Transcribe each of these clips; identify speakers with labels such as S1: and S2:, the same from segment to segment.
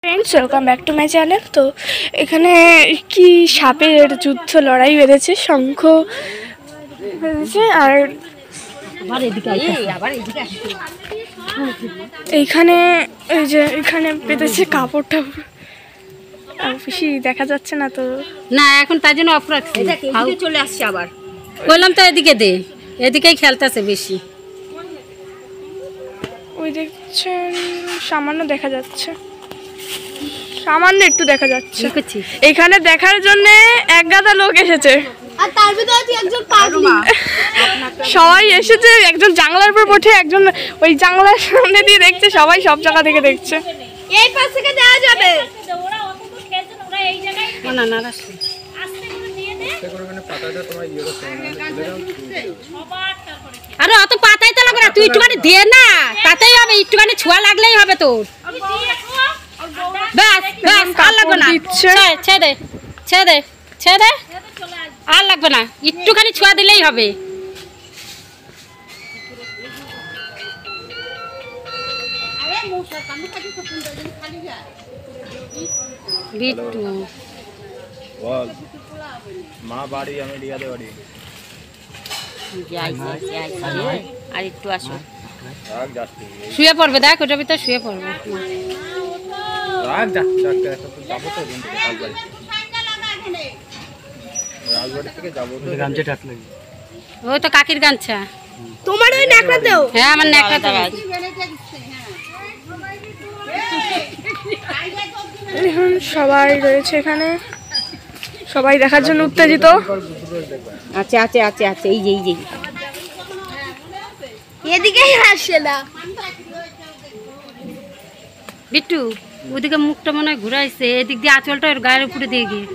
S1: Friends welcome back to my channel. तो এখানে কি সাপের যুদ্ধ লড়াই বেঁধেছে, শঙ্খ বেঁধেছে আর এইখানে এই যে এখানে বেঁধেছে কাপড় টাপড়, বেশি দেখা যাচ্ছে না তো
S2: না এখন তার জন্য অফ রাখছি। চলে আসছে আবার বললাম তো এদিকে দে, এদিকেই খেলতেছে বেশি।
S1: ওই দেখছেন সামান্য দেখা যাচ্ছে, সামান্য একটু দেখা যাচ্ছে। এখানে দেখার জন্য এক গাদা লোক এসেছে
S3: আর তার ভিতরে একজন পাগলি
S1: সবাই এসেছে। একজন জানলার উপর বসে, একজন ওই জানলার সামনে দিয়ে দেখছে, সবাই সব জায়গা থেকে দেখছে।
S3: এই পাশ থেকে দেওয়া যাবে
S4: ওরা অত তো খেলছে না, ওরা এই জায়গায়
S2: না না আসছে
S4: আস্তে করে নিয়ে নে
S5: পাতাটা তোমার ইয়ে করতে
S4: সবার তারপরে
S2: আরে অত পাতাই তো লাগবে না, তুই একটুখানি দে না, তাতেই হবে, একটুখানি ছোঁয়া লাগলেই হবে তোর। ব্যাস ব্যাস আর লাগবে না, ছেড়ে দে ছেড়ে দে ছেড়ে দে, আর লাগবে না, একটুখানি ছোঁয়া দিলেই হবে। বিট্টু
S5: বল মা বাড়ি আমি রিয়াদে বাড়ি
S2: আর একটু আসো,
S5: রাগ যাচ্ছে
S2: শুয়ে পড়বে, দেখ ওটার ভিতরে শুয়ে পড়বে।
S5: রাগ যাচ্ছে তো যাবো তো দিন থেকে রাজবাড়ি, রাজবাড়ি থেকে যাবো তো গামছা টাকলে
S2: ওই তো কাকির গামছা।
S3: তোমার ওই নাকড়া দাও।
S2: হ্যাঁ আমার নেকড়া তো
S1: এখন সবাই রয়েছে এখানে, সবাই দেখার জন্য উত্তেজিত।
S2: আছে আছে আছে আছে, এই যে এই যে
S3: এদিকেই আসছে না।
S2: বিট্টু ওদিকে মুখটা মনে হয় ঘুরাইছে, এদিক দিয়ে আঁচলটা ওর গায়ের উপরে দিয়ে গিয়ে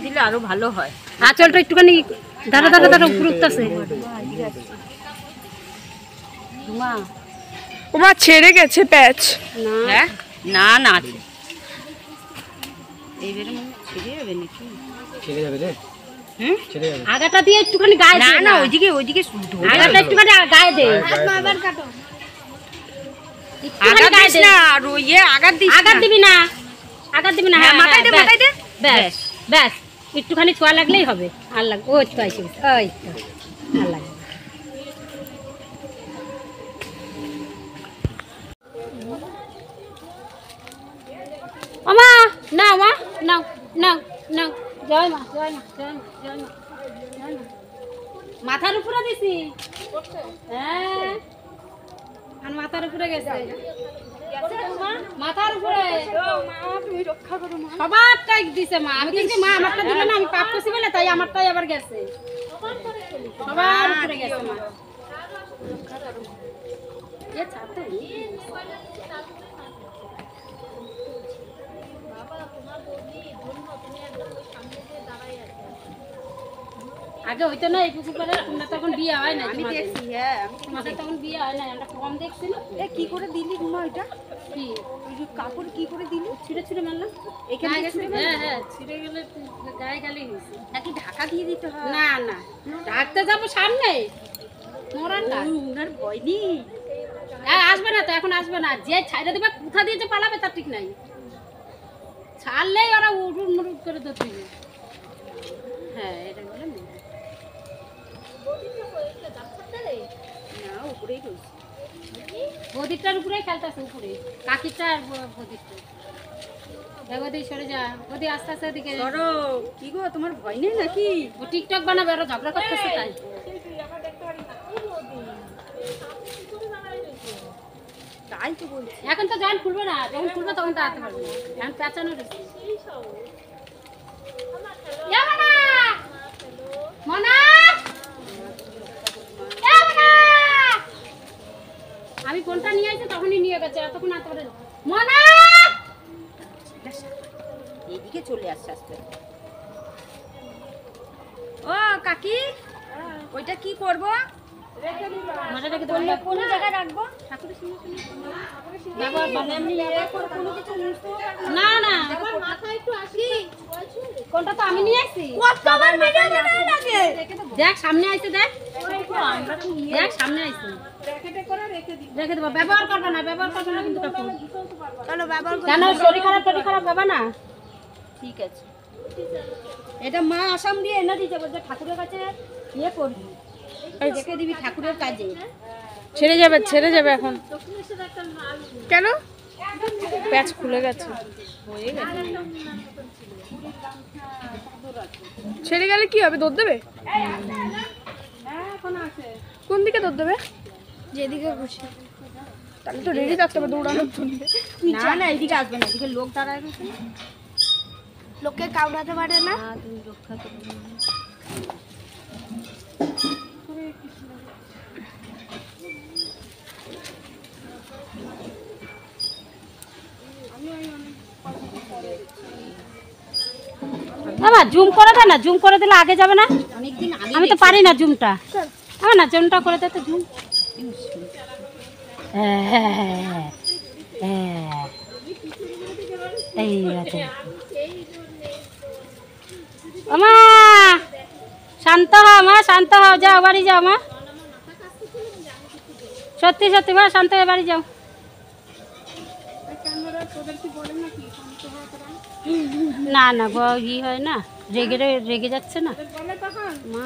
S2: দিলে আরো ভালো হয়। আঁচলটা একটুখানি ধারা ধারা ধারা উপরে উঠতেছে।
S1: ওমা ছেড়ে গেছে প্যাচ।
S2: না না না এইবারে মনে ছেড়ে যাবে নাকি,
S5: ছেড়ে যাবে রে ছেড়ে যাবে
S2: আগাটা দিয়ে একটুখানি গায়ে দে। না ওইদিকে ওইদিকে আগাটা একটুখানি গায়ে দে,
S3: আবার কাটো।
S2: আগাত দিস না, আর ওই আগাত দিস, আগাত দিবি না, আগাত দিবি না, হ্যাঁ মাথায় দে মাথায় দে, ব্যাস ব্যাস একটুখানি ছোঁয়া লাগলেই হবে। আর লাগ ওই তো আইছে, ওই তো আর লাগে। ওমা নাও মা নাও নাও নাও, জয় মা জয় মা জয় মা জয় মা জয় মা। মাথার উপরে দিছি, হ্যাঁ আর মাথার উপরে গেছে, মাথার উপরে সবারটাই দিছে মা। আমি দেখছি মা আমারটা দিল না, আমি পাপ করছি বলে তাই আমারটাই আবার গেছে, সবার উপরে গেছে মা। আগে হইতো না এই পুকুর পাড়ে, তোমরা তখন বিয়ে হয় না, আমি দেখছি। হ্যাঁ তোমাদের তখন বিয়ে হয় না, আমরা কম দেখছি না।
S3: এ কি করে দিলি ঘুমা ওইটা?
S2: কি
S3: ওই যে কাপড় কি করে দিলি?
S2: ছিঁড়ে ছিঁড়ে মারলাম
S3: এখানে গেছে।
S2: হ্যাঁ হ্যাঁ ছিঁড়ে গেলে গায়ে গালে হয়েছে।
S3: নাকি ঢাকা দিয়ে দিতে হয়?
S2: না না ডাকতে যাবো সামনে মরানটা,
S3: উনার ভয় নেই।
S2: আসবে না তো, এখন আসবে না। যে ছাইড়া দেবে কোথা দিয়ে যে পালাবে তার ঠিক নাই, ছাড়লেই ওরা উড়ুট মুড়ুট করে ধরতে দিবে। হ্যাঁ এটা বলে
S3: না উপরেই রয়েছে।
S2: বদিরটার উপরে খেলতেছে, উপরে কাকিরটা আর বদিরটা। বদি সরে যা, বদি আস্তে আস্তে দিকে।
S3: ধরো কি গো, তোমার ভয় নেই নাকি?
S2: ও টিকটক বানাবে, আরো ঝগড়া করতেছে তাই।
S3: তাই তো বলছি।
S2: এখন তো জয়েন খুলবে না, যখন খুলবে তখন তো আসতে পারবে না, এখন পেঁচানো রয়েছে। আমি ফোনটা নিয়ে আসছি তখনই নিয়ে গেছে, এতক্ষণ আসতে পারে মনা
S3: এদিকে চলে আসছে আস্তে। ও কাকি ওইটা কি করব? কোন জায়গায় রাখবো?
S2: না না কোনটা তো আমি নিয়ে আসছি। দেখ সামনে আইছে, দেখ দেখ সামনে আইছে। রেখে দেবো, ব্যবহার করবে না কিন্তু কাকু।
S1: চলো ব্যবহার
S2: কেন শরীর খারাপ হবে না? ঠিক আছে। এটা মা আসাম দিয়ে এনে দিতে বলছে ঠাকুরের কাছে ইয়ে করবি, রেখে দিবি ঠাকুরের কাজে।
S1: ছেড়ে যাবে এখন। কেন? প্যাচ খুলে গেছে। ছেড়ে গেলে কি হবে? দৌড় দেবে? কোন দিকে দৌড় দেবে? যেদিকে খুশি। তাহলে তো রেডি থাকতে হবে দৌড়ানোর জন্য।
S2: না এইদিকে আসবে না, এদিকে লোক দাঁড়ায় গেছে,
S1: লোককে কামড়াতে পারে না।
S2: তুমি রক্ষা করবে। বাবা জুম করে দে না, জুম করে দিলে আগে যাবে না। আমি তো পারি না জুমটা, আমার না জুমটা করে দে তো জুম। এই আছে মা, শান্ত হও মা, শান্ত হও, যাও বাড়ি যাও মা, সত্যি মা শান্ত হয়ে বাড়ি যাও। না ই হয় না, রেগে যাচ্ছে না মা।